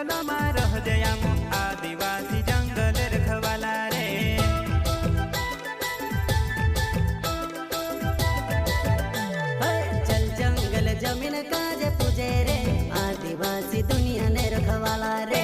जंगल में रह जयाम आदिवासी जंगल रखवाला रे। चल जंगल जमीन काज पूजे रे आदिवासी दुनिया ने रखवाला रे।